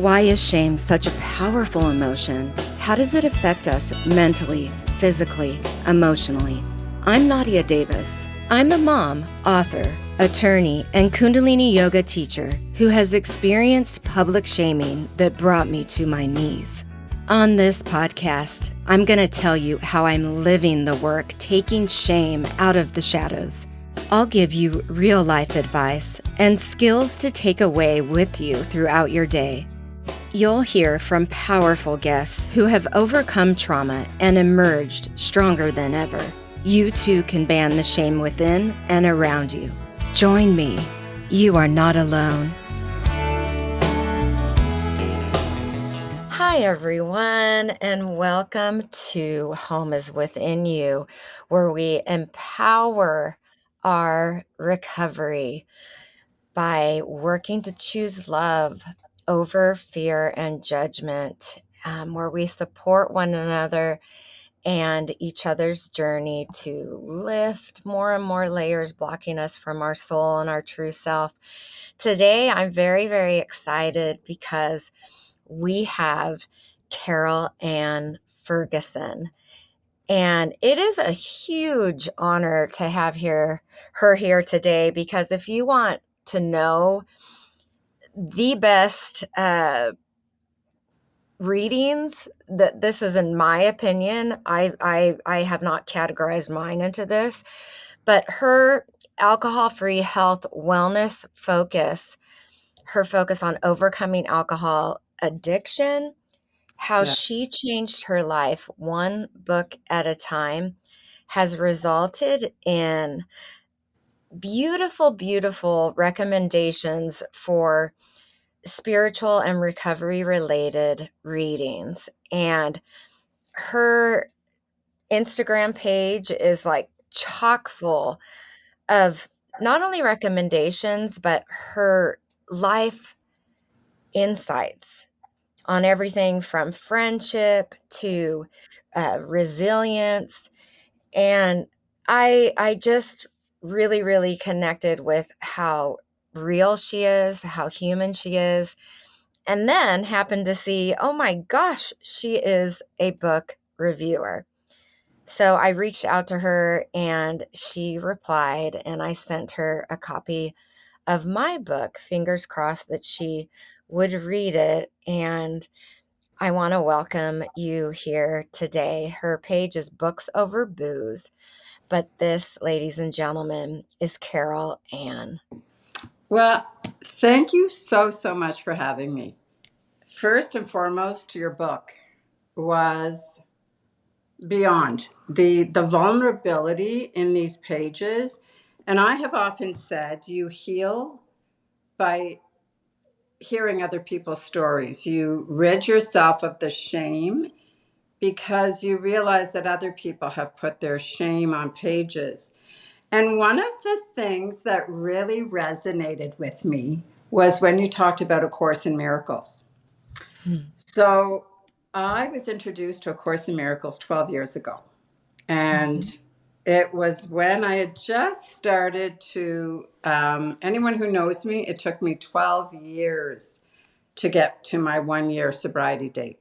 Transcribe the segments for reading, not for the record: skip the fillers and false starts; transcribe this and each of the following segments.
Why is shame such a powerful emotion? How does it affect us mentally, physically, emotionally? I'm Nadia Davis. I'm a mom, author, attorney, and Kundalini yoga teacher who has experienced public shaming that brought me to my knees. On this podcast, I'm going to tell you how I'm living the work taking shame out of the shadows. I'll give you real-life advice and skills to take away with you throughout your day. You'll hear from powerful guests who have overcome trauma and emerged stronger than ever. You too can ban the shame within and around you. Join me. You are not alone. Hi, everyone, and welcome to Home is Within You, where we empower our recovery by working to choose love over fear and judgment, where we support one another and each other's journey to lift more and more layers blocking us from our soul and our true self. Today, I'm very, very excited because we have Carol Ann Ferguson. And it is a huge honor to have her here today, because if you want to know the best readings, that this is, in my opinion, I have not categorized mine into this, but her alcohol-free health wellness focus, her focus on overcoming alcohol addiction, how she changed her life one book at a time, has resulted in beautiful, beautiful recommendations for spiritual and recovery related readings. And her Instagram page is like chock full of not only recommendations, but her life insights on everything from friendship to resilience. And I just really, really connected with how real she is, how human she is. And then happened to see, oh my gosh, she is a book reviewer. So I reached out to her and she replied, and I sent her a copy of my book, fingers crossed that she would read it. And I want to welcome you here today. Her page is Books Over Booze, but this, ladies and gentlemen, is Carol Ann. Well, thank you so much for having me. First and foremost, your book was beyond the vulnerability in these pages. And I have often said you heal by hearing other people's stories. You rid yourself of the shame because you realize that other people have put their shame on pages. And one of the things that really resonated with me was when you talked about A Course in Miracles. So I was introduced to A Course in Miracles 12 years ago. And it was when I had just started to, anyone who knows me, it took me 12 years to get to my 1-year sobriety date.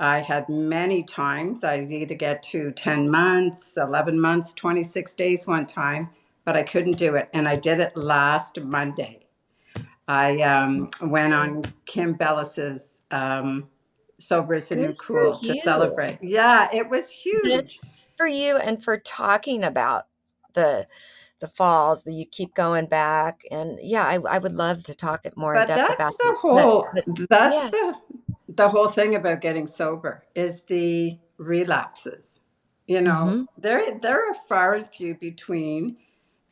I had many times, I'd either get to 10 months, 11 months, 26 days one time, but I couldn't do it. And I did it last Monday. I went on Kim Bellis's Sober is the New Cool to celebrate. Yeah, it was huge. Good for you, and for talking about the falls that you keep going back. And yeah, I would love to talk more in depth about the whole thing about getting sober is the relapses. You know, there are far and few between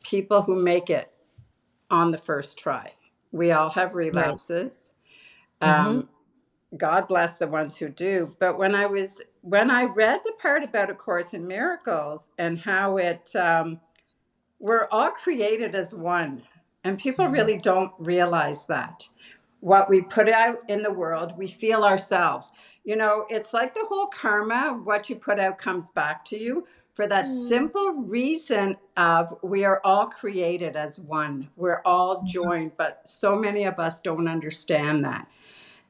people who make it on the first try. We all have relapses. Right. God bless the ones who do. But when I read the part about A Course in Miracles and how we're all created as one, and people really don't realize that. What we put out in the world, we feel ourselves. You know, it's like the whole karma, what you put out comes back to you, for that simple reason of we are all created as one. We're all joined, but so many of us don't understand that.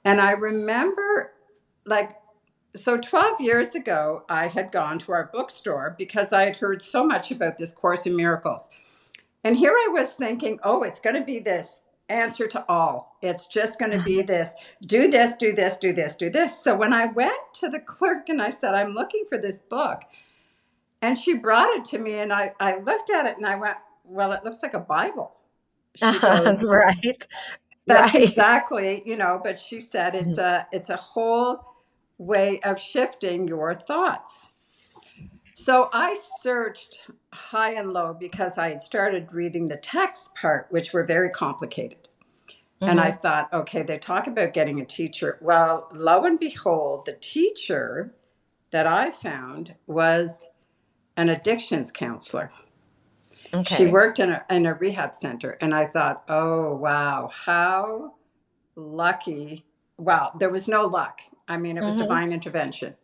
And I remember, like, so 12 years ago, I had gone to our bookstore because I had heard so much about this Course in Miracles. And here I was thinking, oh, it's going to be this answer to all. It's just going to be this, do this, do this, do this, do this. So when I went to the clerk and I said, I'm looking for this book, and she brought it to me, and I looked at it and I went, well, it looks like a Bible. She goes, Right, that's right. exactly, but she said Mhm. it's a whole way of shifting your thoughts. So I searched high and low because I had started reading the text part, which were very complicated. And I Mhm. thought, okay, they talk about getting a teacher. Well, lo and behold, the teacher that I found was an addictions counselor. She Okay. worked in a rehab center. And I thought, oh, wow, how lucky. Well, there was no luck. I mean, it was Mhm. divine intervention.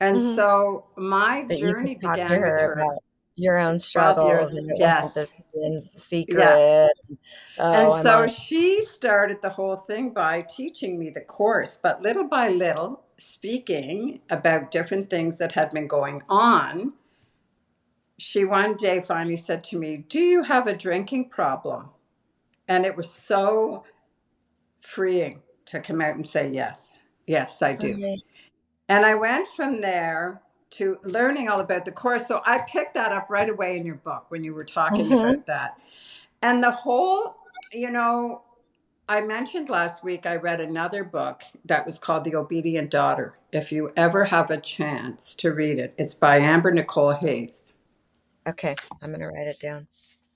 And Mhm. so my That you could journey talk to began with her her about your own 12 struggles, years. and it wasn't Yes. this hidden Yeah. secret. And "Oh, I'm so on." she started the whole thing by teaching me the course, but little by little, speaking about different things that had been going on. She one day finally said to me, do you have a drinking problem? And it was so freeing to come out and say, yes, yes, I do. Right. And I went from there to learning all about the course. So I picked that up right away in your book when you were talking Mhm. about that. And the whole, you know, I mentioned last week I read another book that was called The Obedient Daughter. If you ever have a chance to read it, it's by Amber Nicole Hayes. Okay, I'm gonna write it down.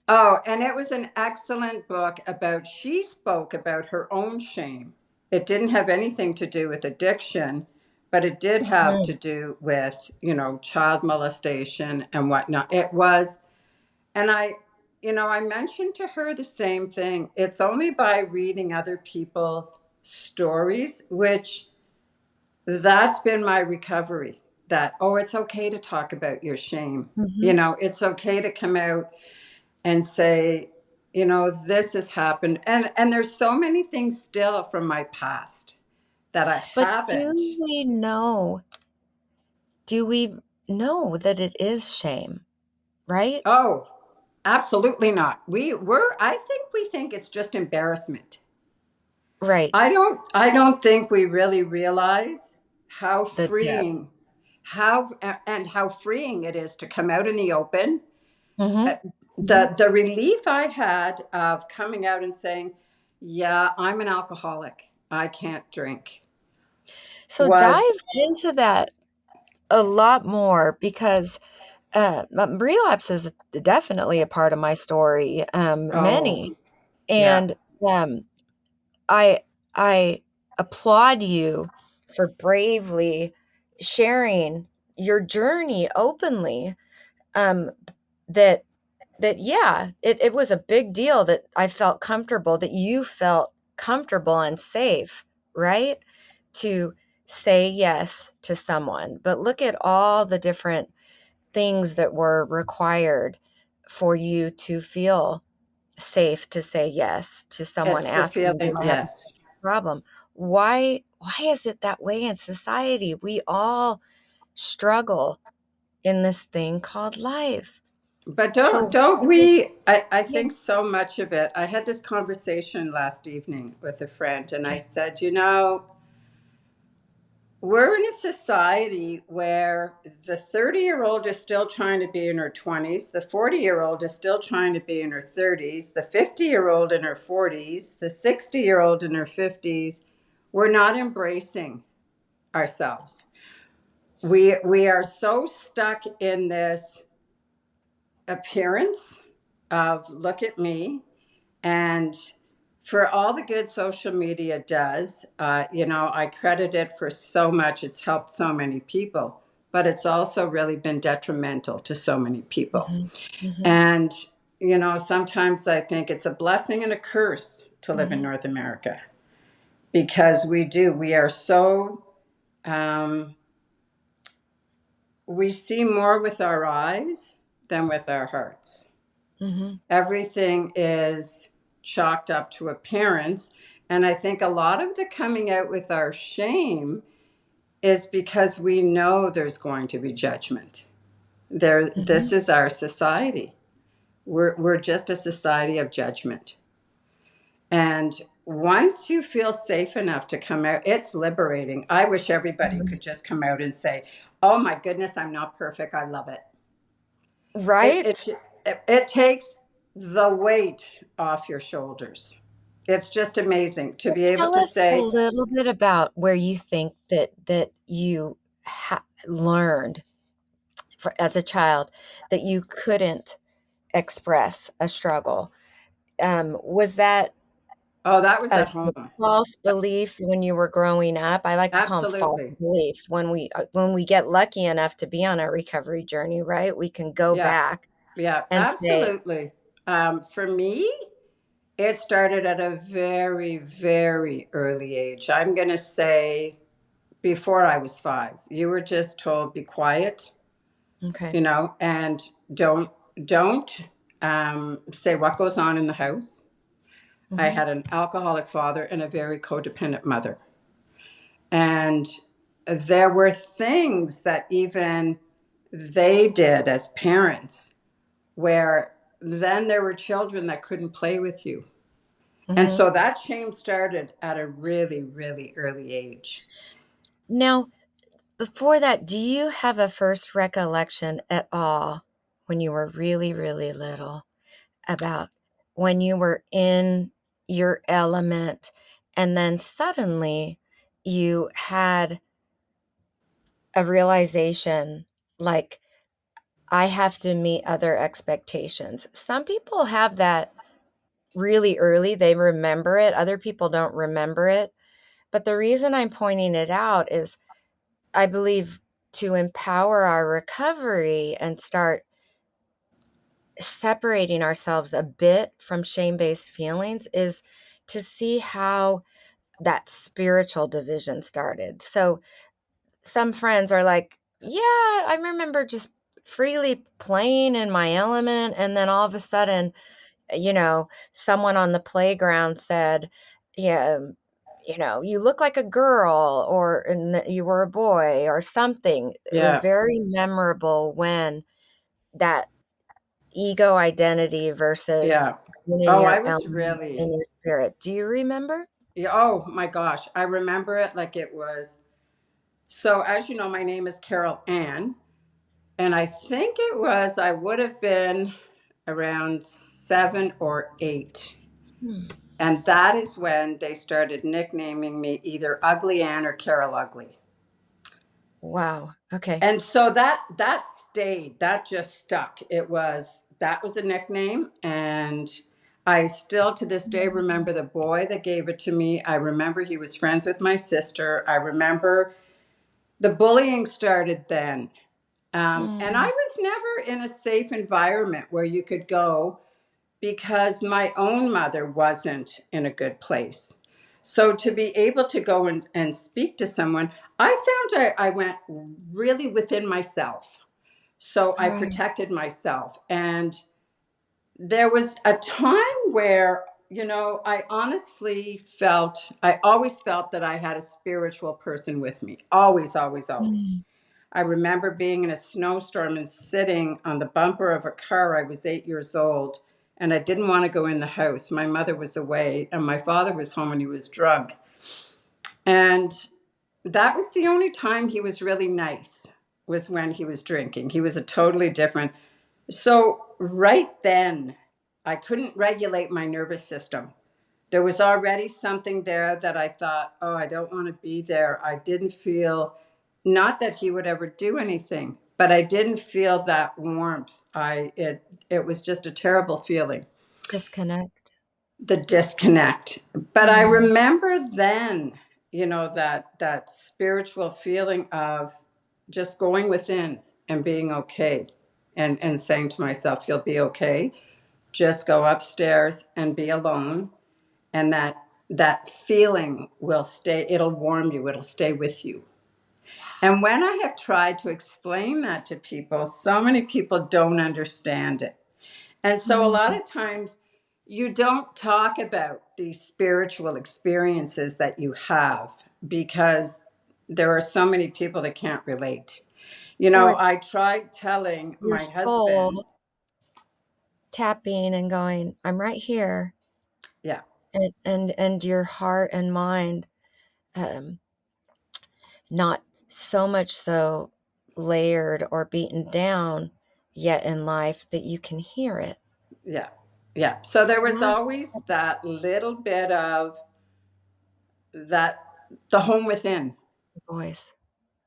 Oh, and it was an excellent book about, she spoke about her own shame. It didn't have anything to do with addiction, but it did have Mhm. to do with, child molestation and whatnot. It was, and I mentioned to her the same thing. It's only by reading other people's stories, which that's been my recovery, that, oh, it's okay to talk about your shame. Mhm. It's okay to come out and say, this has happened. And there's so many things still from my past that I But haven't. do we know that it is shame, right? Oh, absolutely not. I think we think it's just embarrassment. Right. I don't think we really realize how The depth. freeing how and how freeing it is to come out in the open. Uh, Mhm. Mhm. the relief I had of coming out and saying, yeah, I'm an alcoholic, I can't drink, So was, dive into that a lot more because relapse is definitely a part of my story. oh, Many, yeah. and I I applaud you for bravely sharing your journey openly. Um, that yeah, it was a big deal that I felt comfortable, that you felt comfortable and safe, right? To say yes to someone. But look at all the different things that were required for you to feel safe to say yes to someone It's the asking, "Do feeling, I have a yes. problem?" Why is it that way in society? We all struggle in this thing called life. But don't So don't we I yeah, think so much of it. I had this conversation last evening with a friend, and I okay. said, we're in a society where the 30-year-old is still trying to be in her 20s, the 40-year-old is still trying to be in her 30s, the 50-year-old in her 40s, the 60-year-old in her 50s. We're not embracing ourselves. We are so stuck in this appearance of, look at me. And for all the good social media does, I credit it for so much. It's helped so many people, but it's also really been detrimental to so many people. Mhm. Mhm. And, sometimes I think it's a blessing and a curse to live in Mhm. North America, because we are so, um, we see more with our eyes than with our hearts. Mhm. Everything is. chalked up to appearance. And I think a lot of the coming out with our shame is because we know there's going to be judgment. This Mhm. is our society. We're just a society of judgment. And once you feel safe enough to come out, it's liberating. I wish everybody could just come out and say, "Oh my goodness, I'm not perfect. I love it." It Right? it takes the weight off your shoulders. It's just amazing to So be able tell to us a say, little bit about where you think that you learned as a child that you couldn't express a struggle. Was that "Oh, that was a at home." false belief when you were growing up? I like to call them false Absolutely. beliefs. When we get lucky enough to be on a recovery journey, right? We can go Yeah. back Yeah, and say, absolutely. For me, it started at a very, very early age. I'm going to say before I was 5. You were just told, be quiet, okay. and don't say what goes on in the house. I Hmm. had an alcoholic father and a very codependent mother. And there were things that even they did as parents where then there were children that couldn't play with you. And Hmm. so that shame started at a really, really early age. Now, before that, do you have a first recollection at all when you were really, really little about when you were in your element and then suddenly you had a realization like, I have to meet other expectations? Some people have that really early, they remember it, other people don't remember it. But the reason I'm pointing it out is I believe to empower our recovery and start separating ourselves a bit from shame-based feelings is to see how that spiritual division started. So some friends are like, "Yeah, I remember just freely playing in my element," and then all of a sudden, someone on the playground said, "Yeah, you look like a girl," or and that you were a boy or something. It was Yeah. very memorable when that ego identity versus Yeah. being in Oh, I your was element, really, in your spirit. Do you remember? yeah, oh my gosh. I remember it like it was. So, as you know, my name is Carol Ann. And I think I would have been around 7 or 8. Hmm. And that is when they started nicknaming me either Ugly Ann or Carol Ugly. Wow. Okay. And so that stayed, that just stuck. That was a nickname. And I still to this day remember the boy that gave it to me. I remember he was friends with my sister. I remember the bullying started then. And I Mm. was never in a safe environment where you could go because my own mother wasn't in a good place. So to be able to go and speak to someone, I found I went really within myself. So I Right. protected myself. And there was a time where, I always felt that I had a spiritual person with me. Always, always, always. Mm. I remember being in a snowstorm and sitting on the bumper of a car. I was 8 years old and I didn't want to go in the house. My mother was away and my father was home and he was drunk. And that was the only time he was really nice, was when he was drinking. He was a totally different. So right then, I couldn't regulate my nervous system. There was already something there that I thought, oh, I don't want to be there. I didn't feel, not that he would ever do anything, but I didn't feel that warmth. It was just a terrible feeling, Disconnect. the disconnect. But I Mm. remember then, that spiritual feeling of just going within and being okay, and saying to myself, you'll be okay. Just go upstairs and be alone, and that feeling will stay. It'll warm you, it'll stay with you. And when I have tried to explain that to people, so many people don't understand it. And so a Mm. lot of times, you don't talk about these spiritual experiences that you have because there are so many people that can't relate. You Or know, I it's tried telling your my husband, soul tapping and going, I'm right here. yeah, And your heart and mind, um, not so much so layered or beaten down yet in life that you can hear it. yeah, yeah. So there was Yeah. always that little bit of that, the home within. Voice.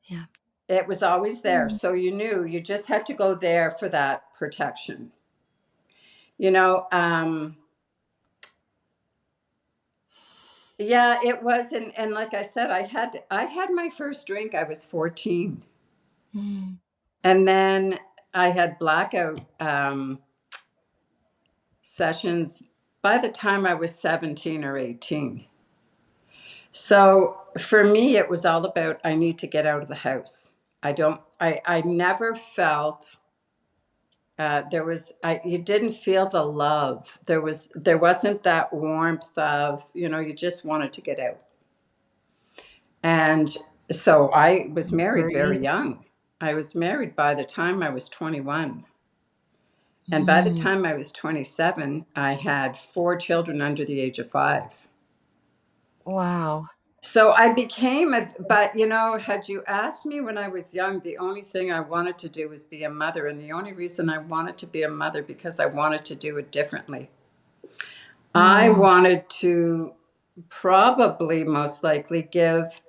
Yeah. It was always there. Mm. So you knew you just had to go there for that protection. You know, yeah, it was, and like I said, I had my first drink. I was 14, Mm. and then I had blackout sessions by the time I was 17 or 18. So for me, it was all about I need to get out of the house. I never felt you didn't feel the love. There wasn't that warmth of, you just wanted to get out. And so I was married very Breathe. young. I was married by the time I was 21. And by the Mm. time I was 27, I had 4 children under the age of 5. Wow. So I became but had you asked me when I was young, the only thing I wanted to do was be a mother. And the only reason I wanted to be a mother because I wanted to do it differently. I Mm. wanted to probably most likely give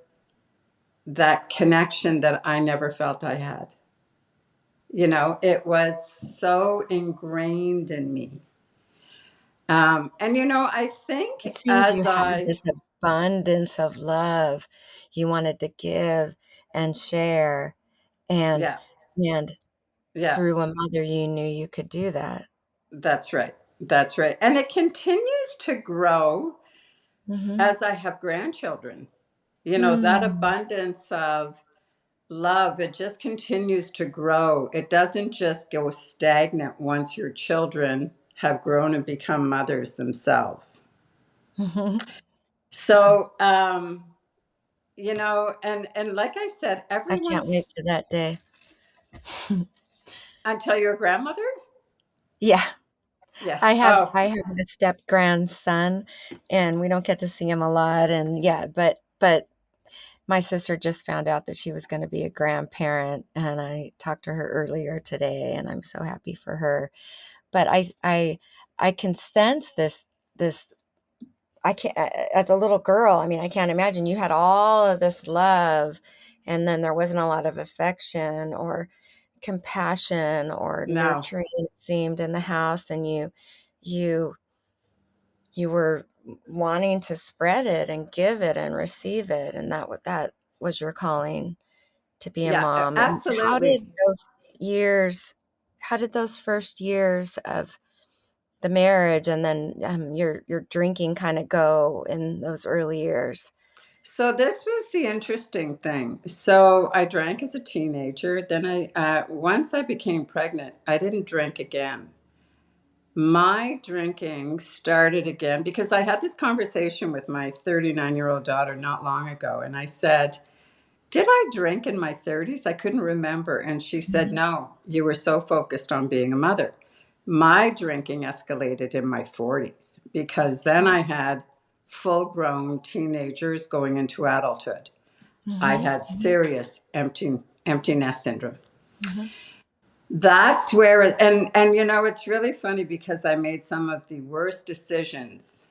that connection that I never felt I had. It was so ingrained in me. And I think It seems you as had I, this abundance of love you wanted to give and share, and yeah, and yeah, through a mother you knew you could do that. that's right. That's right. And it continues to grow Mhm. as I have grandchildren. That Mm. abundance of love, it just continues to grow. It doesn't just go stagnant once your children have grown and become mothers themselves. Mhm. So, and like I said, I can't wait everyone's for that day. until you're a grandmother. Yeah. Yeah. I Oh, have a step grandson, and we don't get to see him a lot, and yeah, but my sister just found out that she was gonna be a grandparent, and I talked to her earlier today, and I'm so happy for her. But I can sense this I can't as a little girl, I mean, I can't imagine you had all of this love, and then there wasn't a lot of affection or compassion or no. nurturing, it seemed, in the house, and you you were wanting to spread it and give it and receive it, and that was your calling to be a Yeah, mom. And absolutely. years how did those first years of the marriage and then, your drinking kinda go in those early years? So this was the interesting thing. So I drank as a teenager. Then once I became pregnant, I didn't drink again. My drinking started again because I had this conversation with my 39-year-old daughter not long ago. And I said, did I drink in my 30s? I couldn't remember. And she said, Mhm. no, you were so focused on being a mother. My drinking escalated in my 40s because then I had full grown teenagers going into adulthood. I Mhm. had Mhm. serious empty nest syndrome. Mhm. That's where and it's really funny because I made some of the worst decisions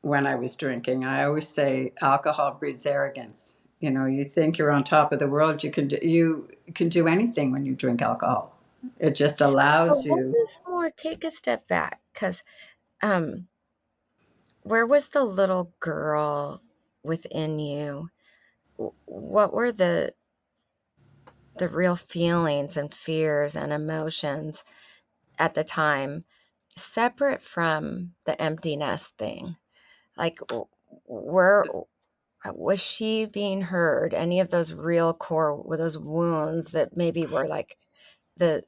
when I was drinking. I always say alcohol breeds arrogance. You think you're on top of the world. You can do anything when you drink alcohol. It just But allows what you. is more take a step back, 'cause, um, where was the little girl within you? What were the real feelings and fears and emotions at the time, separate from the empty nest thing? Like, where was she being heard? Any of those real core, with those wounds that maybe were like the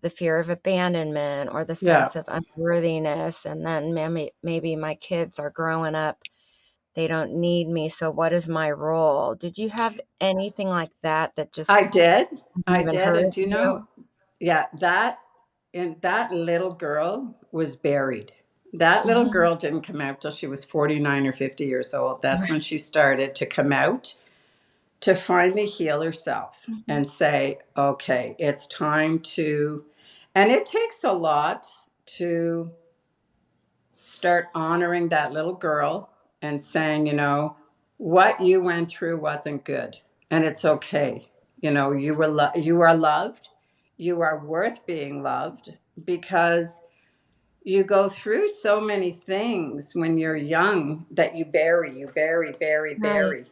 the fear of abandonment or the Yeah, sense of unworthiness, and then maybe my kids are growing up, they don't need me, so what is my role? Did you have anything like that that I just did. I even did. hurt And do you you? know, yeah, that little girl was buried. That little Mhm. girl didn't come out till she was 49 or 50 years old. That's when she started to come out to finally heal herself Mhm. and say, okay, it's time to, and it takes a lot to start honoring that little girl and saying, what you went through wasn't good and it's okay. You are loved. You are worth being loved because you go through so many things when you're young that you bury, bury, Right, bury.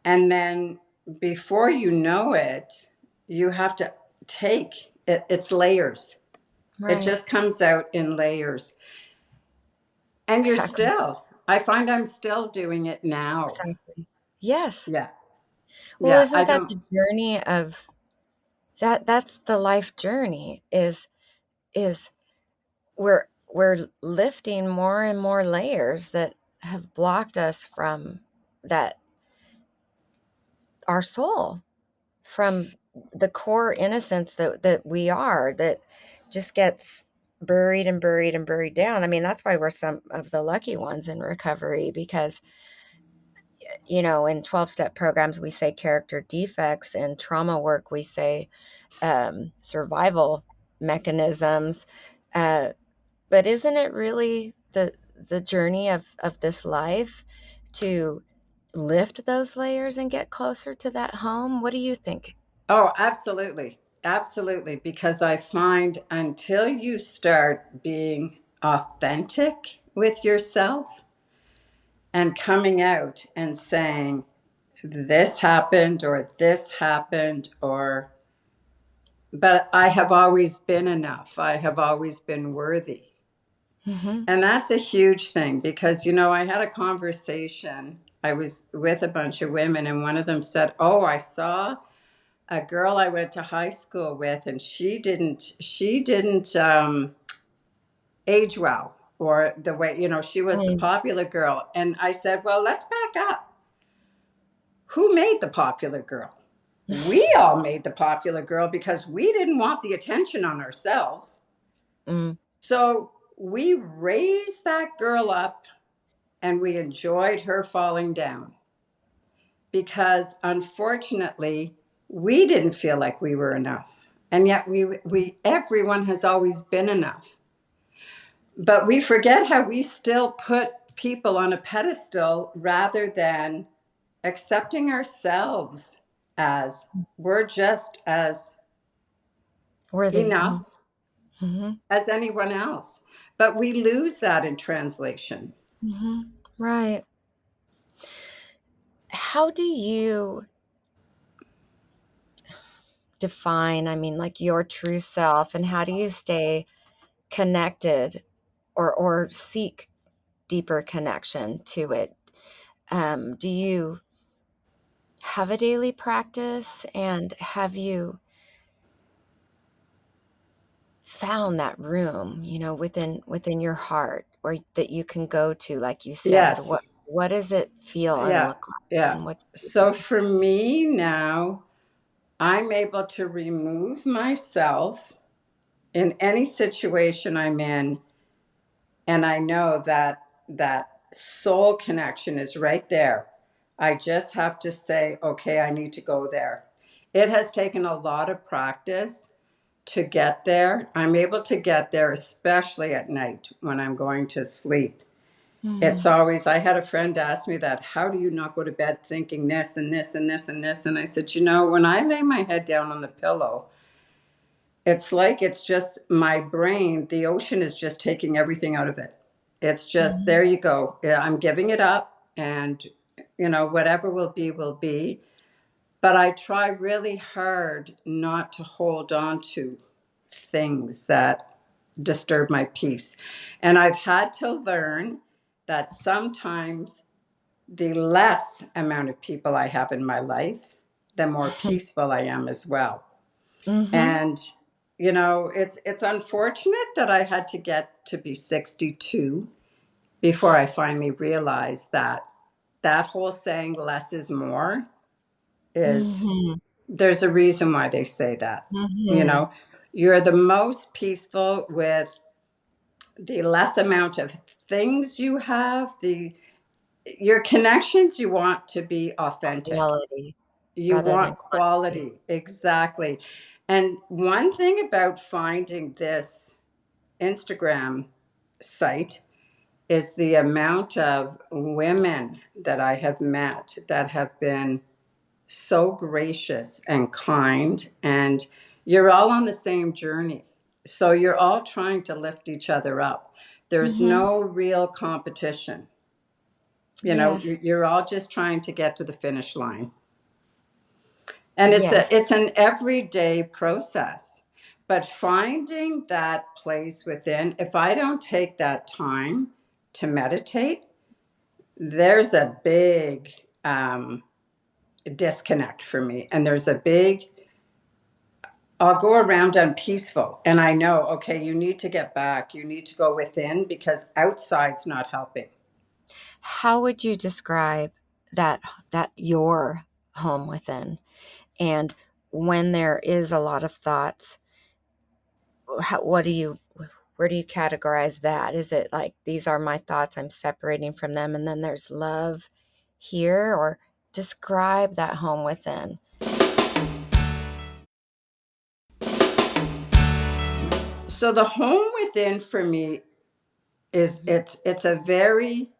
And then before you know it, you have to take it, it's layers. It right. just comes out in layers. And Exactly, I find I'm still doing it now. exactly. Yes. Yeah. Well, Yeah. I isn't that don't, the journey of that's the life journey is we're lifting more and more layers that have blocked us from that our soul, from the core innocence that we are, that just gets buried and buried and buried down. I mean, that's why we're some of the lucky ones in recovery because, in 12-step programs, we say character defects. In trauma work, we say survival mechanisms. Uh, but isn't it really the journey of this life to lift those layers and get closer to that home? What do you think? oh, absolutely. Absolutely. Because I find until you start being authentic with yourself and coming out and saying, this happened, but I have always been enough. I have always been worthy. Hmm. And that's a huge thing because, I had a conversation. I was with a bunch of women, and one of them said, oh, I saw a girl I went to high school with, and she didn't age well, or the way, she was the Mm, popular girl. And I said, well, let's back up. Who made the popular girl? We all made the popular girl because we didn't want the attention on ourselves. mm, So we raised that girl up and we enjoyed her falling down because unfortunately we didn't feel like we were enough. And yet we everyone has always been enough. But we forget how we still put people on a pedestal rather than accepting ourselves as we're just as worthy. enough Hmm. as anyone else. But we lose that in translation. Hmm. Right. How do you define, I mean, like your true self, and how do you stay connected or seek deeper connection to it? Do you have a daily practice, and have you found that room, within your heart, or that you can go to, like you said? Yes. What does it feel and Yeah. look like, Yeah. and what do you So do? for me now, I'm able to remove myself in any situation I'm in, and I know that that soul connection is right there. I just have to say, okay, I need to go there. It has taken a lot of practice to get there. I'm able to get there, especially at night when I'm going to sleep. It's Mhm. always, I had a friend ask me that, how do you not go to bed thinking this and this and this and this? And I said, when I lay my head down on the pillow, it's like it's just my brain, the ocean is just taking everything out of it. It's just, Mhm. there you go. Yeah, I'm giving it up, and, whatever will be, will be. But I try really hard not to hold on to things that disturb my peace. And I've had to learn that sometimes the less amount of people I have in my life, the more peaceful I am as well. Mhm. And it's unfortunate that I had to get to be 62 before I finally realized that that whole saying less is more is Mhm. there's a reason why they say that. You Mhm. know, you're the most peaceful with the less amount of things you have, the your connections you want to be authentic. Quality You rather than want quantity. quality, exactly. And one thing about finding this Instagram site is the amount of women that I have met that have been so gracious and kind, and you're all on the same journey. So you're all trying to lift each other up. There's Mhm. no real competition. Yes. You're all just trying to get to the finish line. And Yes. it's an everyday process. But finding that place within, if I don't take that time to meditate, there's a big disconnect for me. And there's a big, I'll go around unpeaceful. And I know, okay, you need to get back. You need to go within because outside's not helping. How would you describe that your home within? And when there is a lot of thoughts, what do you where do you categorize that? Is it like these are my thoughts, I'm separating from them, and then there's love here? Or describe that home within. So the home within for me is Mhm. it's a very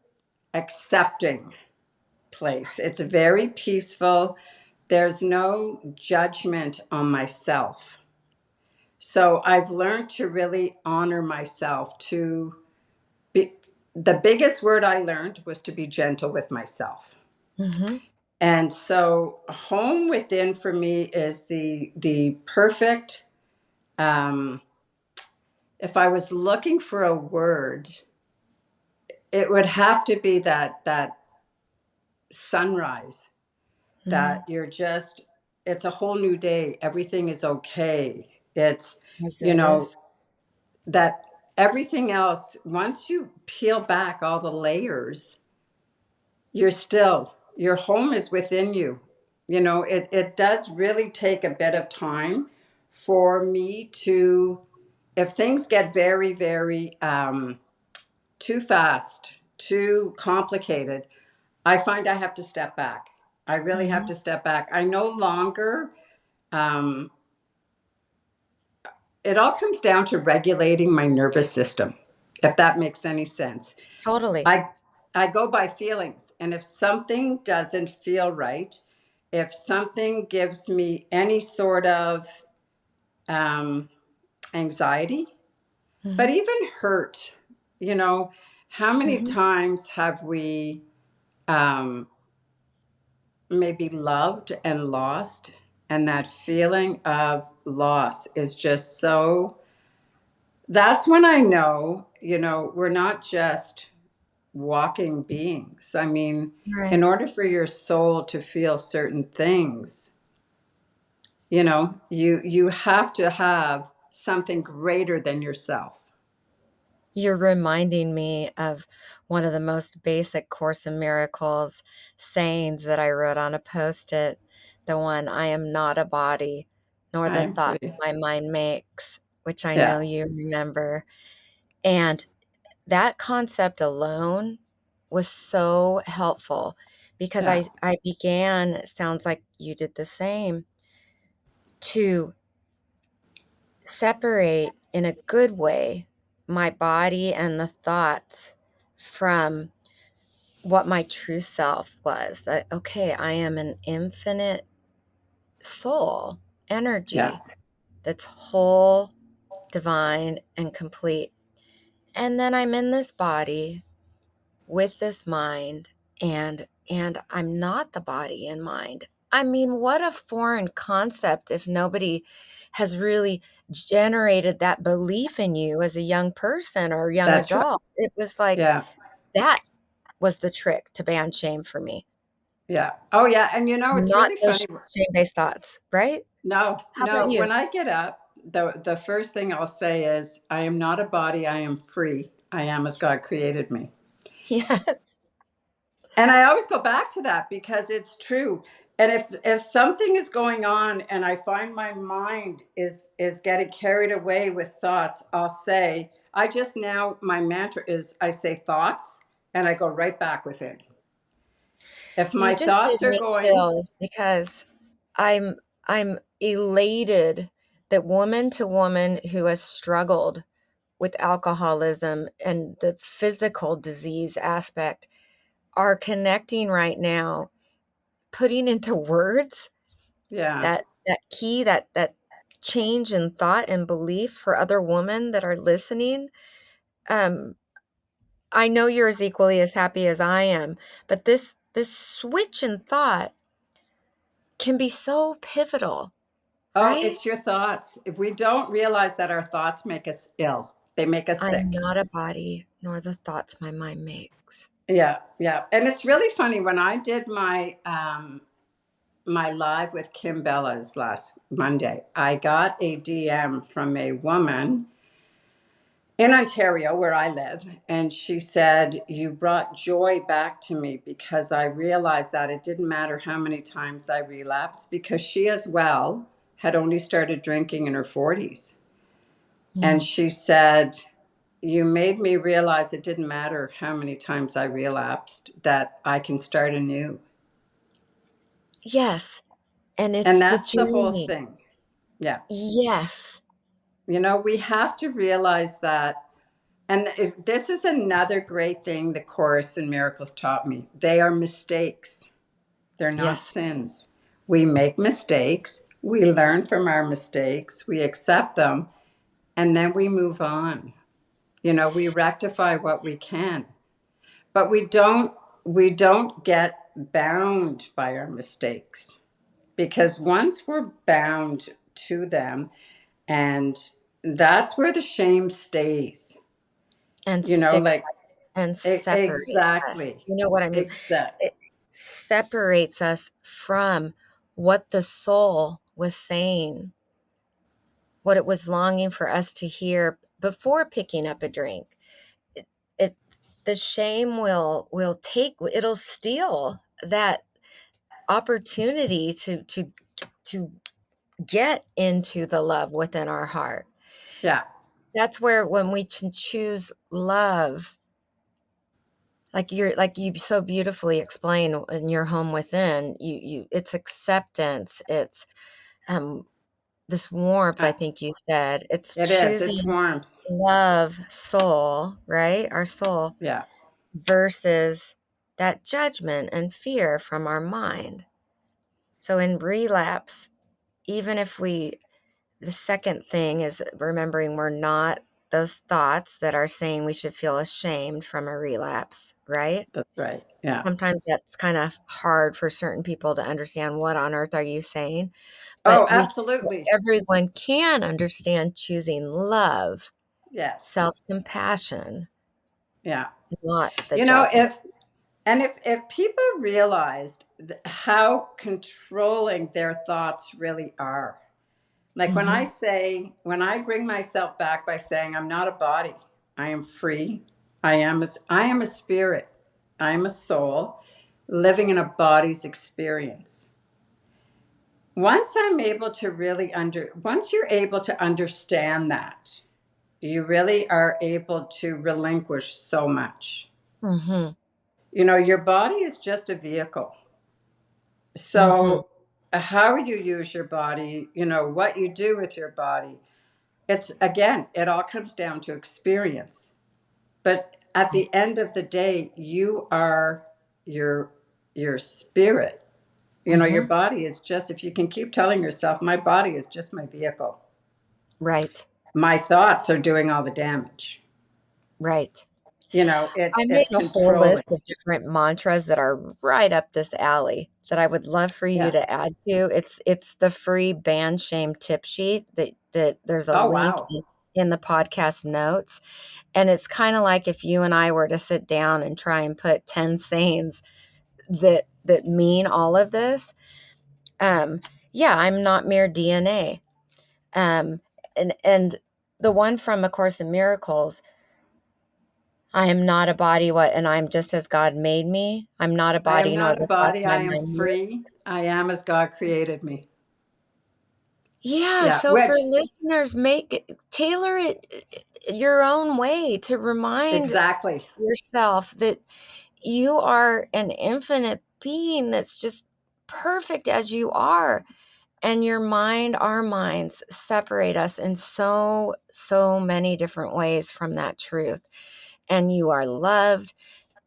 accepting place. It's very peaceful. There's no judgment on myself. So I've learned to really honor myself, to be, the biggest word I learned was to be gentle with myself. Mm-hmm. And so home within for me is the perfect if I was looking for a word, it would have to be that sunrise Mm-hmm. that you're just it's a whole new day, everything is okay. It's Yes, you it know is. that everything else, once you peel back all the layers, you're still your home is within you. It does really take a bit of time for me to, if things get very very too fast, too complicated, I find I have to step back. I really have Mm-hmm. to step back. I no longer um, it all comes down to regulating my nervous system, if that makes any sense. Totally. I go by feelings, and if something doesn't feel right, if something gives me any sort of um, anxiety, but Mm-hmm. even hurt, you know, how many Mm-hmm. times have we um, maybe loved and lost, and that feeling of loss is just so, that's when I know, we're not just walking beings. I mean, Right. in order for your soul to feel certain things, you have to have something greater than yourself. You're reminding me of one of the most basic Course in Miracles sayings that I wrote on a Post-it. The one, I am not a body, nor I the am thoughts free. my mind makes, which I know Yeah, you remember. And that concept alone was so helpful because yeah, I began, it sounds like you did the same, to separate in a good way my body and the thoughts from what my true self was. That, okay, I am an infinite soul yeah, energy that's whole, divine, and complete. And then I'm in this body with this mind, and I'm not the body and mind. I mean, what a foreign concept if nobody has really generated that belief in you as a young person or young that's right. adult. It was like Yeah, that was the trick to ban shame for me. yeah. Oh, yeah. And it's Not really those funny. shame-based thoughts, right? No, How about no. you? When I get up, the first thing I'll say is, I am not a body, I am free. I am as God created me. Yes. And I always go back to that because it's true. And if something is going on and I find my mind is getting carried away with thoughts, I'll say, I just now my mantra is I say thoughts and I go right back within. If You my just gave thoughts are me going, chills because I'm I'm elated that woman to woman who has struggled with alcoholism and the physical disease aspect are connecting right now, putting into words yeah. that key, that change in thought and belief for other women that are listening. Um, I know you're as equally as happy as I am, but this switch in thought can be so pivotal, Oh, right? it's your thoughts. If we don't realize that our thoughts make us ill, they make us I'm sick. not a body, nor the thoughts my mind makes. Yeah, yeah. And it's really funny when I did my live with Kim Bellas last Monday, I got a DM from a woman in Ontario where I live, and she said, "You brought joy back to me because I realized that it didn't matter how many times I relapsed because she as well had only started drinking in her 40s." And Mm. she said, "You made me realize it didn't matter how many times I relapsed, that I can start anew." Yes, and it's And the that's the whole journey. thing. Yeah. Yes. We have to realize that. And this is another great thing the Course in Miracles taught me. They are mistakes, they're not Yes. sins. We make mistakes, we learn from our mistakes, we accept them, and then we move on. We rectify what we can, but we don't get bound by our mistakes, because once we're bound to them, and that's where the shame stays. And sticks Like, and separates us. exactly. You know what I mean? Exact. It separates us from what the soul was saying, what it was longing for us to hear before picking up a drink. It, it the shame it'll steal that opportunity to get into the love within our heart. Yeah. That's where when we can choose love, like you so beautifully explain in your home within, it's acceptance, it's um this warmth, Uh, I think you said. It's it is. It's choosing warmth. love, soul, right? Our soul Yeah. versus that judgment and fear from our mind. So in relapse, even if the second thing is remembering we're not those thoughts that are saying we should feel ashamed from a relapse, right? That's right. Yeah. Sometimes that's kind of hard for certain people to understand. What on earth are you saying? But Oh, absolutely. everyone can understand choosing love, Yes. self-compassion, Yeah. not the You know, judgment. if people realized how controlling their thoughts really are. Like Mhm. when I bring myself back by saying I'm not a body, I am free. I am a spirit. I am a soul living in a body's experience. Once you're able to understand that, you really are able to relinquish so much. Mhm. Your body is just a vehicle. Mhm. So, how you use your body, what you do with your body, it all comes down to experience. But at Right. the end of the day, you are your spirit. Your Mhm. body is just, if you can keep telling yourself, my body is just my vehicle. Right. My thoughts are doing all the damage. Right. It's I made it's a whole controlling. list of different mantras that are right up this alley that I would love for you Yeah. to add to. It's the free ban shame tip sheet that there's a Oh, link wow. in the podcast notes. And it's kind of like if you and I were to sit down and try and put 10 sayings that mean all of this. Um, yeah, I'm not mere DNA. Um, and the one from A Course in Miracles, I am not a body, what, and I'm just as God made me. I'm not a I am body, nor not a the thoughts body. my I am mind move. free. I am as God created me. Yeah, Yeah, so for which listeners, tailor it your own way to remind exactly. yourself that you are an infinite being that's just perfect as you are. And your mind, our minds separate us in so many different ways from that truth. And you are loved,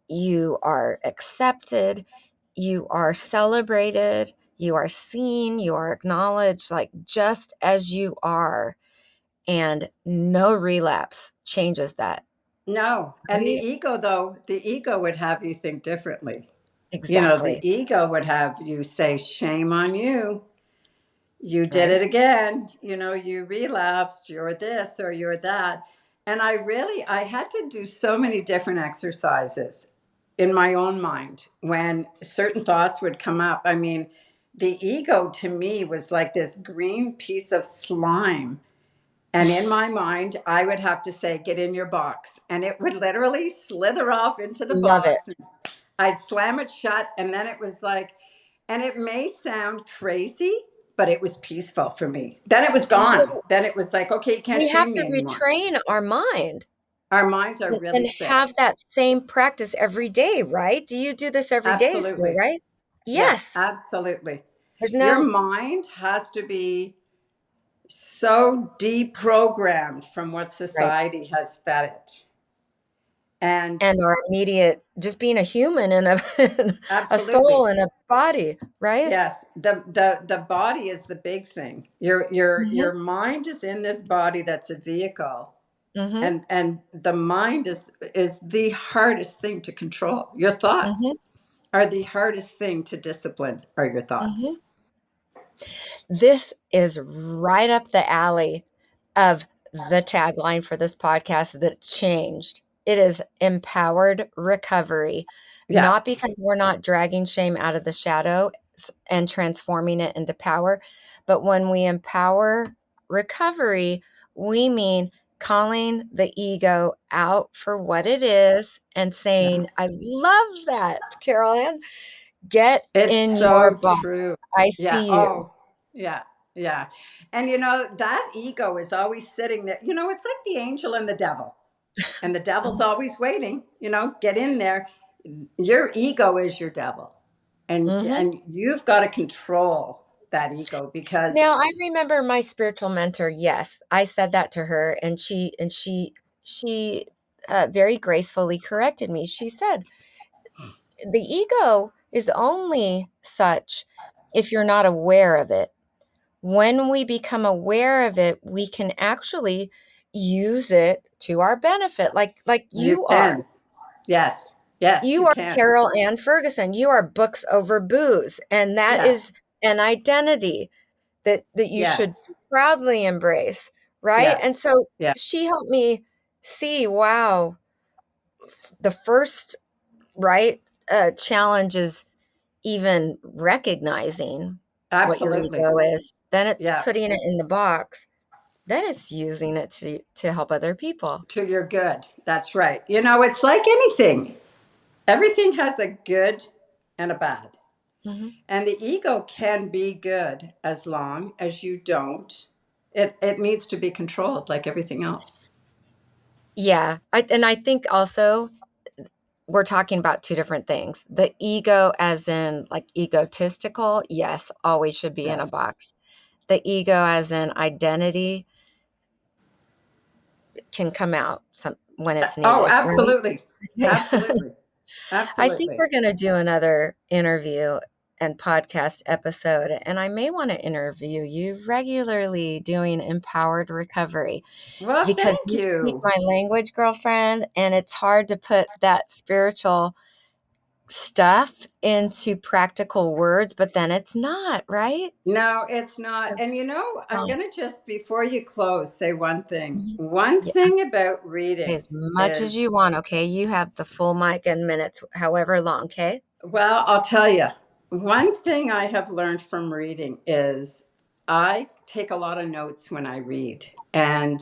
you are accepted, you are celebrated, you are seen, you are acknowledged, like just as you are. And no relapse changes that, No. And the right? ego, though, the ego would have you think differently. You know, the Exactly. ego would have you say, shame on you. You did Right. it again. You know, you relapsed. You're this or you're that. And I had to do so many different exercises in my own mind when certain thoughts would come up. I mean, the ego to me was like this green piece of slime. And in my mind, I would have to say, get in your box. And it would literally slither off into the Love box. it. And I'd slam it shut. And then it was like, and it may sound crazy, but it was peaceful for me. Then it was gone. Well, Then it was like, okay, you can't we have shame to me anymore. retrain our mind Our minds are and really and sick. have that same practice every day, right? Do you do this every day still, Absolutely. right? Yes, Yes. absolutely. There's Your no mind has to be so deprogrammed from what right. society has fed it. And And our immediate just being a human and a a soul absolutely. and a body, right? Yes, the body is the big thing. Your Mhm. mind is in this body that's a vehicle, Mhm. and the mind is the hardest thing to control. Your thoughts Mhm. are the hardest thing to discipline. Are your thoughts? Mhm. This is right up the alley of the tagline for this podcast that changed. It is empowered recovery, Yeah, not because we're not dragging shame out of the shadow and transforming it into power, but when we empower recovery, we mean calling the ego out for what it is and yeah. saying, I love that, Carol Ann. Get It's in your so box. true. I Yeah. see you. Oh, yeah. Yeah. And you know, that ego is always sitting there. You know, it's like the angel and the devil. And the devil's always waiting, you know, get in there. Your ego is your devil. Mhm. And you've got to control that ego because Now, I remember my spiritual mentor, yes, I said that to her, and she very gracefully corrected me. She said, "The ego is only such if you're not aware of it. When we become aware of it, we can actually use it to our benefit, like you you are. can. Yes. Yes, You you are can. Carol Ann Ferguson. You are books over booze, and that Yes. is an identity that you should Yes. proudly embrace, right? And Yes. so Yeah. she helped me see, wow, the first right challenge is even recognizing what your Absolutely. ego is. Then it's Yeah. putting it in the box. Then it's using it to help other people. To your good. That's right. You know, it's like anything. Everything has a good and a bad. Mhm. And the ego can be good as long as you don't. It needs to be controlled like everything else. Yeah, and I think also we're talking about two different things. The ego, as in like egotistical, yes, always should be in a Yes. box. The ego, as in identity, can come out when it's Oh, needed, absolutely. right? Absolutely. I think Absolutely. we're going to do another interview and podcast episode, and I may want to interview you regularly doing empowered recovery Well, because thank you speak you. my language, girlfriend, and it's hard to put that spiritual stuff into practical words, but then it's not, right? No, it's not. And you know, I'm Oh, going to just, before you close, say one thing. mhm. One Yeah, thing about reading as much as is, you want, okay? You have the full mic and minutes, however long, okay? well, I'll tell you, one thing I have learned from reading is I take a lot of notes when I read. And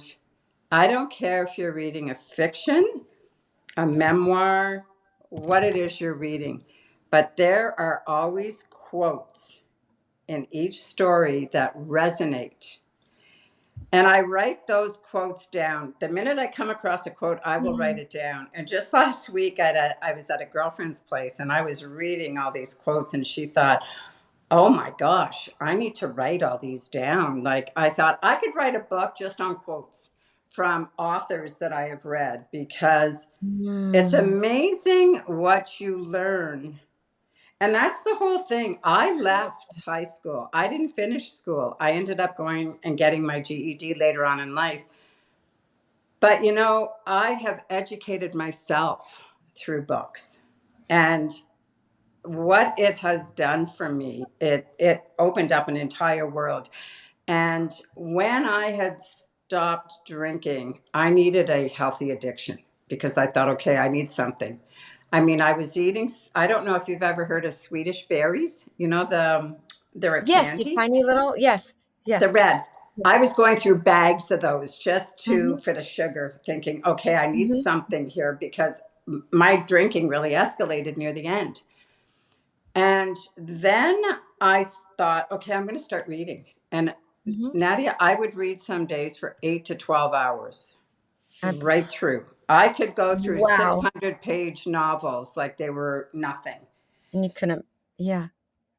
I don't care if you're reading a fiction, a memoir, what it is you're reading, but there are always quotes in each story that resonate. And I write those quotes down. The minute I come across a quote, I will write Mm. it down. And just last week, I was at a girlfriend's place and I was reading all these quotes, and she thought, oh my gosh, I need to write all these down. Like, I thought I could write a book just on quotes from authors that I have read, because it's Mm. amazing what you learn. And that's the whole thing. I left high school. I didn't finish school. I ended up going and getting my GED later on in life. But I have educated myself through books. And what it has done for me, it opened up an entire world. And when I had stopped drinking, I needed a healthy addiction, because I thought, okay, I need something. I mean, I was eating, I don't know if you've ever heard of Swedish berries, they're a Yes, the candy, tiny little, yes. Yeah. the red. I was going through bags of those just Mhm, for the sugar, thinking, okay, I need mhm, something here, because my drinking really escalated near the end. And then I thought, okay, I'm going to start reading. And mhm. Nadia, I would read some days for 8 to 12 hours Ab right through. I could go through Wow. 600-page novels like they were nothing. And you couldn't, yeah.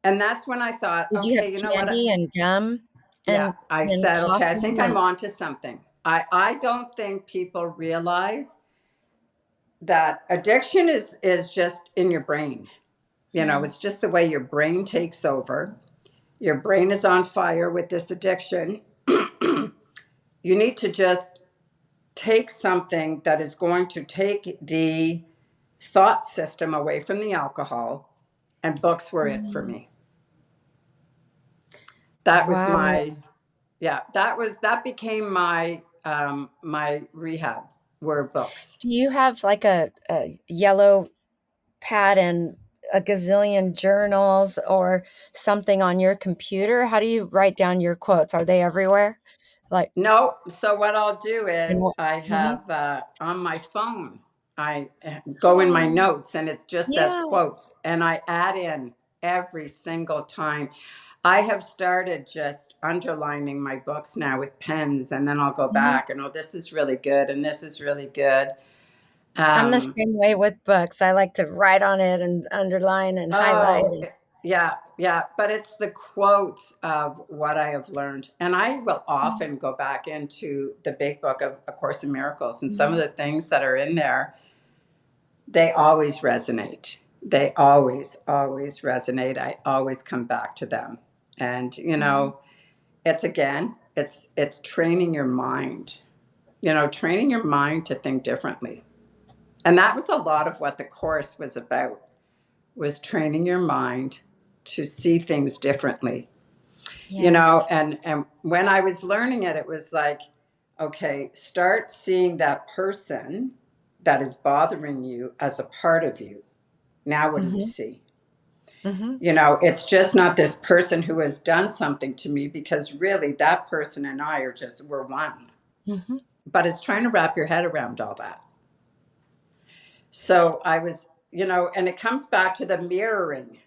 And that's when I thought, Did you have okay, you know what? candy and gum Yeah, I and said, okay, I coffee think I'm and onto something. I don't think people realize that addiction is just in your brain. right. It's just the way your brain takes over. Your brain is on fire with this addiction. You need to just take something that is going to take the thought system away from the alcohol, and books were it for Mm. me. That was Wow. my, yeah, that became my rehab, were books. Do you have like a yellow pad and a gazillion journals or something on your computer? How do you write down your quotes? Are they everywhere? Like, No, so what I'll do in is what I mhm. have on my phone, I go in my notes and it just says Yeah. quotes, and I add in every single time. I have started just underlining my books now with pens, and then I'll go Mhm. back and, oh, this is really good and this is really good. I'm the Um, same way with books. I like to write on it and underline and highlight oh, and yeah, yeah. But it's the quotes of what I have learned. And I will Mhm. often go back into the big book of A Course in Miracles, and some of Mhm. the things that are in there, they always resonate. They always, always resonate. I always come back to them. And, Mhm. it's again, it's training your mind, training your mind to think differently. And that was a lot of what the course was about, was training your mind to see things differently. Yes. And when I was learning it, it was like, okay, start seeing that person that is bothering you as a part of you. Now what do you Mhm. see? Mhm. It's just not this person who has done something to me, because really that person and I we're one. Mhm. But it's trying to wrap your head around all that. So I was, and it comes back to the mirroring.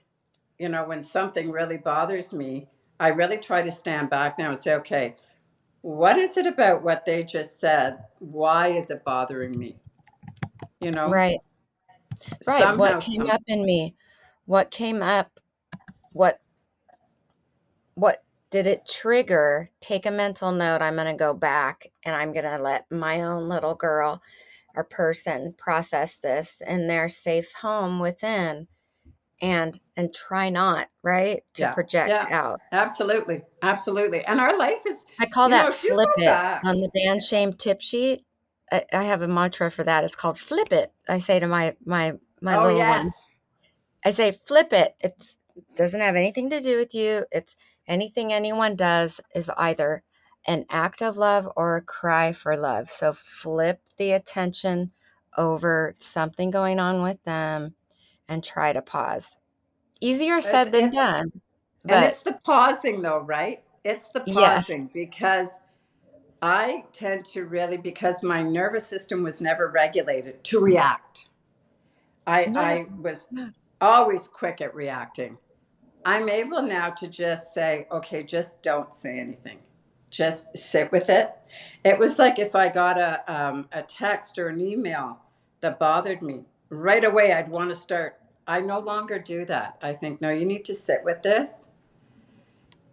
When something really bothers me, I really try to stand back now and say, okay, what is it about what they just said? Why is it bothering me? You know, Right. Right. somehow, What came up in me? What came up? What what did it trigger? Take a mental note. I'm gonna go back and I'm gonna let my own little girl or person process this in their safe home within and try not, right, to yeah, project yeah, out. absolutely, absolutely. And our life is, I call that if you flip go it back, on the band shame tip sheet. I have a mantra for that. It's called flip it. I say to my oh, little one, yes, I say, flip it. It's doesn't have anything to do with you. It's anything anyone does is either an act of love or a cry for love. So flip the attention over something going on with them and try to pause. Easier it's, said than it's, done. and But it's the pausing though, right? It's the yes. pausing, because I tend to really, because my nervous system was never regulated, to react. No, no, I was no. always quick at reacting. I'm able now to just say, okay, just don't say anything. Just sit with it. It was like if I got a text or an email that bothered me, right away I'd want to start. I no longer do that. I think, no, you need to sit with this.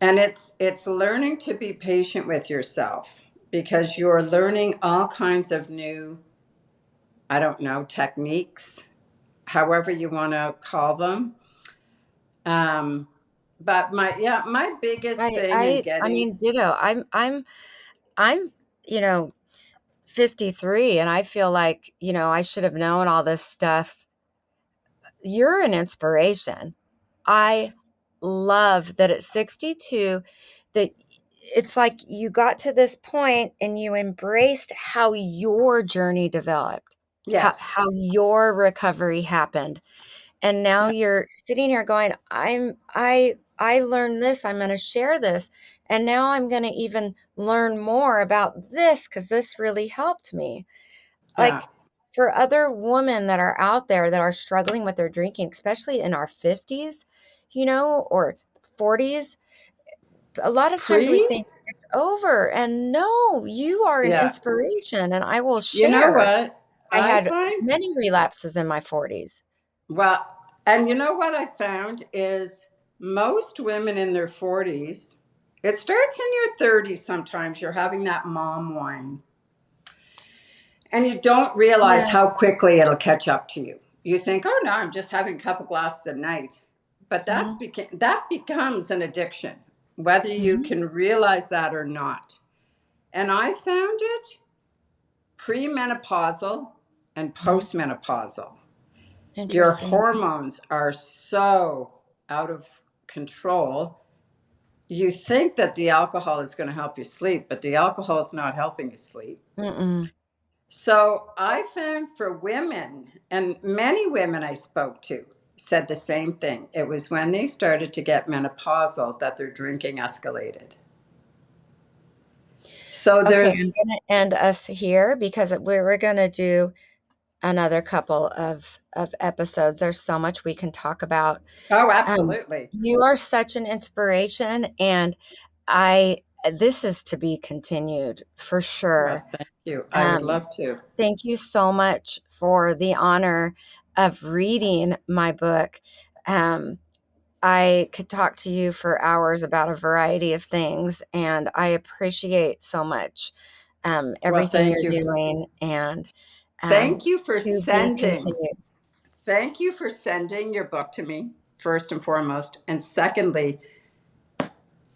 And it's learning to be patient with yourself, because you're learning all kinds of new, I don't know, techniques, however you want to call them. Um, but my biggest thing in I getting, mean, ditto. I'm, you know, 53, and I feel like, I should have known all this stuff. You're an inspiration. I love that at 62, that it's like you got to this point and you embraced how your journey developed, yes, how your recovery happened. And now you're sitting here going, I learned this, I'm going to share this. And now I'm going to even learn more about this because this really helped me. yeah, Like, for other women that are out there that are struggling with their drinking, especially in our 50s, or 40s, a lot of times we pre, think it's over. And no, you are an yeah. inspiration. And I will You know share, what I I had find? many relapses in my 40s. Well, and you know what I found is most women in their 40s, it starts in your 30s sometimes, you're having that mom wine. And you don't realize Yeah. how quickly it'll catch up to you. You think, oh no, I'm just having a couple glasses a night. But Hmm. that becomes an addiction, whether you Hmm. can realize that or not. And I found it premenopausal and Hmm. postmenopausal. Your Interesting. hormones are so out of control. You think that the alcohol is going to help you sleep, but the alcohol is not helping you sleep. Mm-mm. So I found for women, and many women I spoke to said the same thing. It was when they started to get menopausal that their drinking escalated. So Okay, I'm there's, going to end us here because we're going to do another couple of episodes. There's so much we can talk about. oh, Um, absolutely. you are such an inspiration, and I this is to be continued for Well, sure. thank you. I would Um, love to. Thank you so much for the honor of reading my book. Um, I could talk to you for hours about a variety of things, and I appreciate so much Well, everything thank you're you. doing, and Thank you for to be sending. continued. Thank you for sending your book to me, first and foremost. And secondly,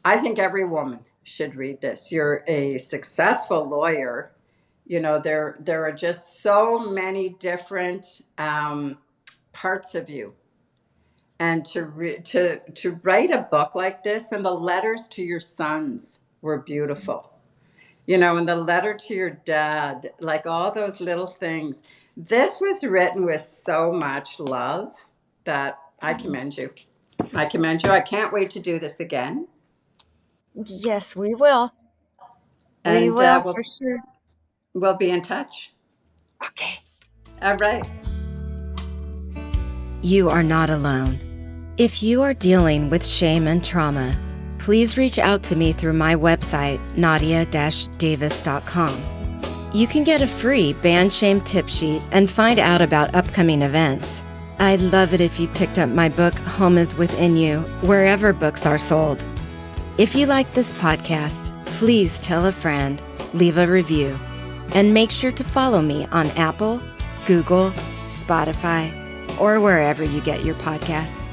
I think every woman should read this. You're a successful lawyer. You know, there are just so many different parts of you. And to write a book like this, and the letters to your sons were beautiful. You know, and the letter to your dad, like all those little things. This was written with so much love that I commend you. I commend you. I can't wait to do this again. Yes, we will. We And will for sure. we'll be in touch. Okay. All right. You are not alone. If you are dealing with shame and trauma, please reach out to me through my website, nadia-davis.com. You can get a free band shame tip sheet and find out about upcoming events. I'd love it if you picked up my book, Home is Within You, wherever books are sold. If you like this podcast, please tell a friend, leave a review, and make sure to follow me on Apple, Google, Spotify, or wherever you get your podcasts.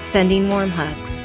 Sending warm hugs.